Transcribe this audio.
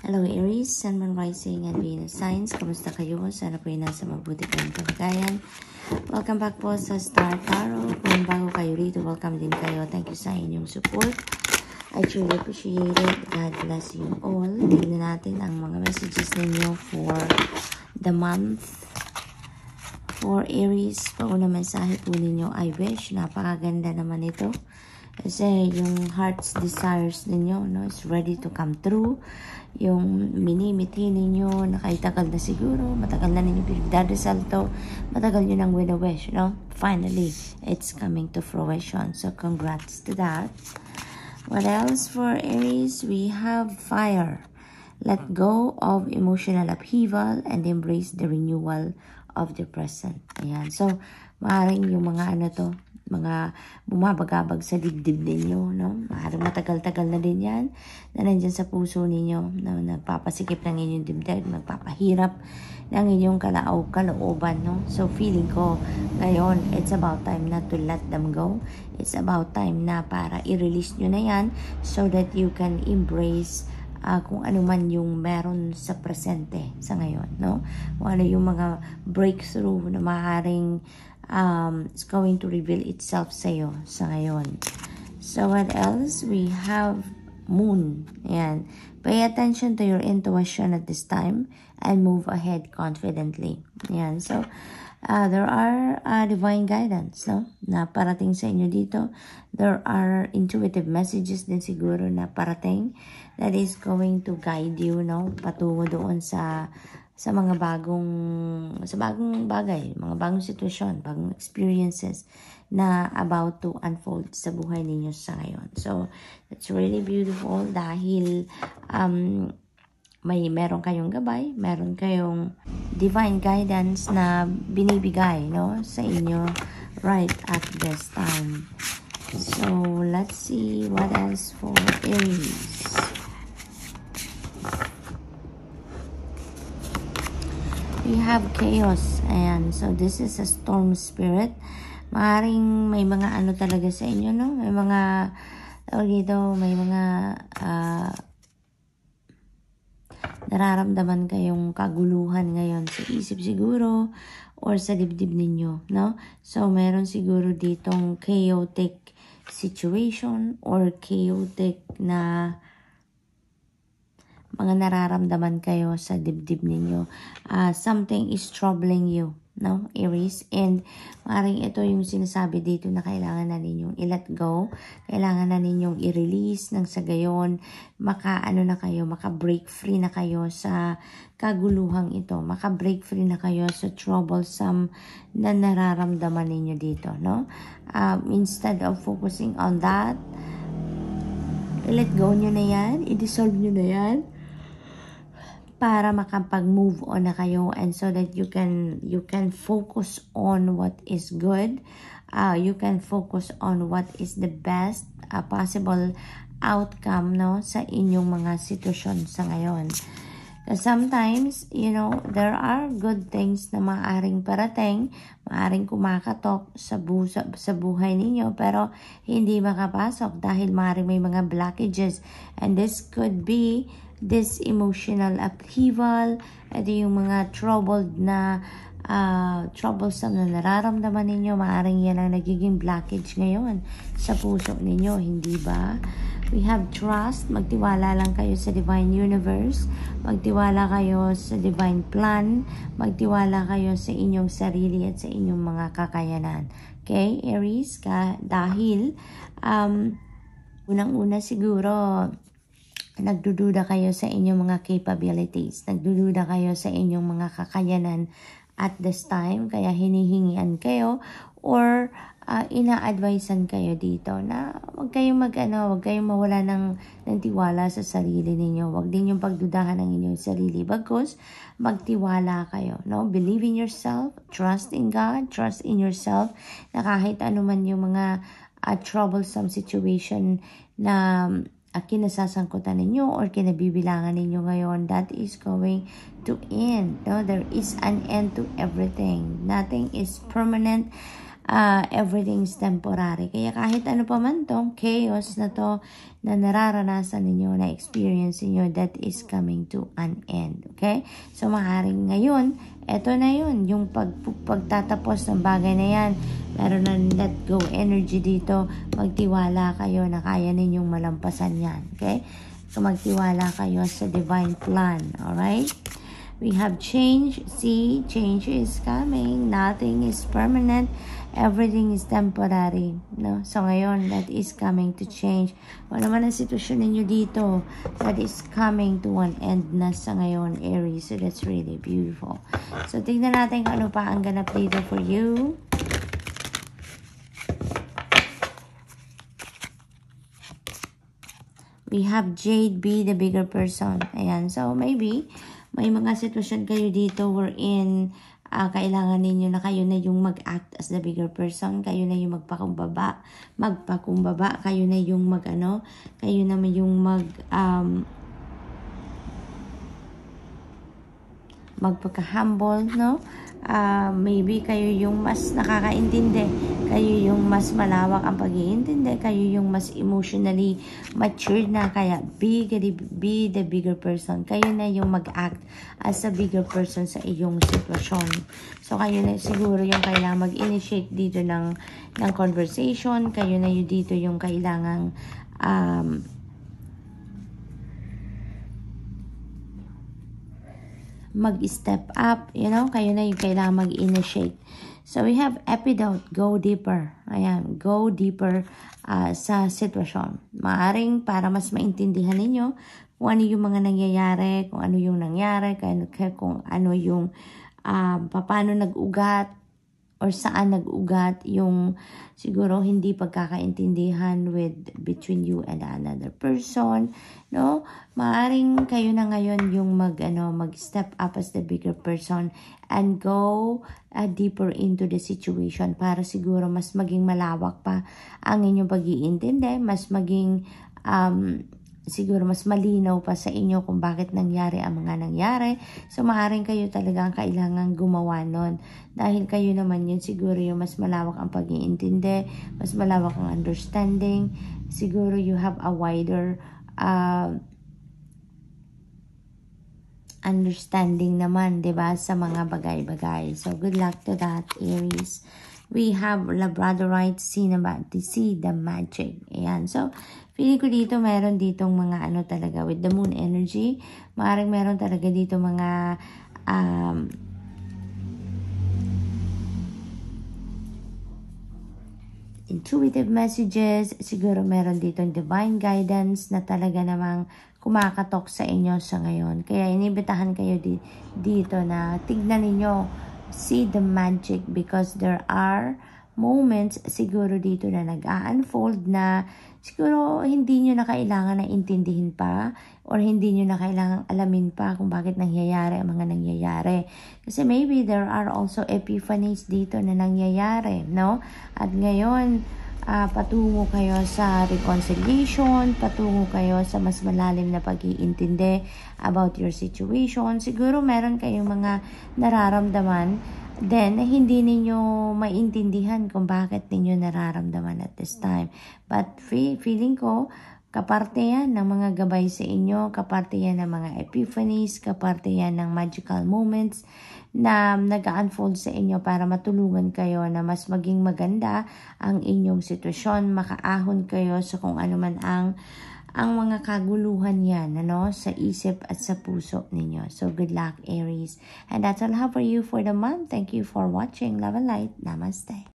Hello Aries, Sun, Moon, Rising, and Venus signs. Kamusta kayo? Sana po yung nasa mabuti kayong kalagayan. Welcome back po sa Star Tarot. Kung bago kayo rito, welcome din kayo. Thank you sa inyong support. I truly appreciate it. God bless you all. Tingnan natin ang mga messages ninyo for the month. For Aries, pauna mensahe po ninyo, I wish. Napakaganda naman ito. Kasi yung heart's desires ninyo, no, is ready to come true. Yung minimiti ninyo, nakaitagal na siguro, matagal na ninyo pinagdadasal to, matagal nyo nang wina-wish, no? Finally, it's coming to fruition. So, congrats to that. What else for Aries? We have fire. Let go of emotional upheaval and embrace the renewal of the present. Ayan. So, maaaring yung mga ano to, mga bumabagabag sa dibdib ninyo, no? Maaaring matagal-tagal na din yan na nandyan sa puso ninyo, no? Nagpapasikip ng inyong dibdib, nagpapahirap ng inyong kalooban, no? So, feeling ko ngayon, it's about time na to let them go. It's about time na para i-release nyo na yan so that you can embrace kung ano man yung meron sa presente sa ngayon, no? Kung ano yung mga breakthrough na maaaring it's going to reveal itself sa'yo sa ngayon. So, what else? We have Moon. Ayan. Pay attention to your intuition at this time and move ahead confidently. Ayan. So, there are divine guidance, no? Na parating sa inyo dito. There are intuitive messages din siguro na parating that is going to guide you, no? Patungo doon sa mga bagong bagay, mga bagong sitwasyon, bagong experiences na about to unfold sa buhay ninyo sa ngayon. So, that's really beautiful dahil meron kayong gabay, meron kayong divine guidance na binibigay, no, sa inyo right at this time. So, let's see what else for Aries. We have chaos. Ayan. So, this is a storm spirit. Maaring may mga ano talaga sa inyo, no? May mga, may mga nararamdaman kayong kaguluhan ngayon sa isip siguro or sa dibdib ninyo, no? So, meron siguro ditong chaotic situation or chaotic na mga nararamdaman kayo sa dibdib ninyo. Something is troubling you, no, Aries? And maaaring ito yung sinasabi dito na kailangan na ninyong i-let go. Kailangan na ninyong i-release ng sa gayon. Maka-break free na kayo sa kaguluhang ito. Maka-break free na kayo sa troublesome na nararamdaman ninyo dito, no? Instead of focusing on that, i-let go nyo na yan. I-dissolve nyo na yan para makapag-move on na kayo and so that you can focus on what is good. You can focus on what is the best possible outcome, no, sa inyong mga sitwasyon sa ngayon. Because sometimes, there are good things na maaaring parating, maaaring kumakatok sa buhay ninyo, pero hindi makapasok dahil maaaring may mga blockages. And this could be this emotional upheaval, ito yung mga troublesome na nararamdaman ninyo, maaaring yan ang nagiging blockage ngayon sa puso ninyo, hindi ba? We have trust, magtiwala lang kayo sa divine universe, magtiwala kayo sa divine plan, magtiwala kayo sa inyong sarili at sa inyong mga kakayanan. Okay, Aries, dahil unang-una siguro, nagdududa kayo sa inyong mga capabilities, nagdududa kayo sa inyong mga kakayanan at this time, kaya hinihingian kayo or ina-advisean kayo dito na huwag kayong huwag kayong mawala ng tiwala sa sarili ninyo. Huwag din yung pagdudahan ng inyong sarili. Bagkus, magtiwala kayo, no? Believe in yourself, trust in God, trust in yourself, na kahit ano man yung mga troublesome situation na kinasasangkutan ninyo or kinabibilangan ninyo ngayon, that is going to end. No? There is an end to everything. Nothing is permanent. everything's temporary. Kaya kahit ano pa man tong chaos na to na nararanasan ninyo, na experience niyo, that is coming to an end. Okay? So maaaring ngayon, eto na yun, yung pagtatapos ng bagay na yan, meron na let go energy dito, magtiwala kayo na kaya ninyong malampasan yan. Okay? So magtiwala kayo sa divine plan. Alright? We have change. See, change is coming. Nothing is permanent. Everything is temporary. No? So ngayon, that is coming to change. Kung naman ang sitwasyon ninyo dito, that is coming to an end na sa ngayon, Aries. So that's really beautiful. So tignan natin kung ano pa ang ganap dito for you. We have Jade, be the bigger person. Ayan. So maybe may mga sitwasyon kayo dito wherein kailangan ninyo na kayo na yung mag-act as the bigger person, kayo na yung magpakumbaba, kayo na yung kayo na yung magpaka-humble, no? Maybe kayo yung mas nakakaintindi, kayo yung mas malawak ang pag-iintindi, kayo yung mas emotionally mature na, kaya be the bigger person. Kayo na yung mag-act as a bigger person sa iyong sitwasyon. So kayo na siguro yung kailangan mag-initiate dito ng conversation, kayo na yung dito yung kailangang mag-step up, kayo na yung kailangan mag-initiate. So we have epidote, go deeper. Ayan, go deeper sa sitwasyon. Maaring para mas maintindihan ninyo kung ano yung mga nangyayari, kung ano yung nangyari, kung ano yung paano nag-ugat, or saan nag-ugat yung siguro hindi pagkakaintindihan between you and another person, no? Maaring kayo na ngayon yung mag-step up as the bigger person and go deeper into the situation para siguro mas maging malawak pa ang inyong pag-iintindi, mas maging siguro mas malinaw pa sa inyo kung bakit nangyari ang mga nangyari. So maaring kayo talagang kailangan gumawa nun. Dahil kayo naman yun siguro yung mas malawak ang pag-iintindi, mas malawak ang understanding. Siguro you have a wider understanding naman, 'di ba, sa mga bagay-bagay. So good luck to that, Aries. We have Labradorite, see the magic. Ayan. So, feeling ko dito, meron ditong mga talaga, with the moon energy, maaaring meron talaga dito mga, intuitive messages, siguro meron ditong divine guidance na talaga namang kumakatok sa inyo sa ngayon. Kaya inibitahan kayo dito na tignan ninyo, see the magic, because there are moments siguro dito na nag-a-unfold na siguro hindi nyo na kailangan na intindihin pa or hindi nyo na kailangan alamin pa kung bakit nangyayari ang mga nangyayari. Kasi maybe there are also epiphanies dito na nangyayari, no? At ngayon, patungo kayo sa reconciliation, patungo kayo sa mas malalim na pag-iintindi about your situation. Siguro meron kayong mga nararamdaman then hindi ninyo maintindihan kung bakit ninyo nararamdaman at this time. But feeling ko, kaparte yan ng mga gabay sa inyo, kaparte yan ng mga epiphanies, kaparte yan ng magical moments na nag-unfold sa inyo para matulungan kayo na mas maging maganda ang inyong sitwasyon, makaahon kayo sa kung ano man ang mga kaguluhan yan, sa isip at sa puso ninyo. So, good luck, Aries. And that's all I have for you for the month. Thank you for watching. Love and light. Namaste.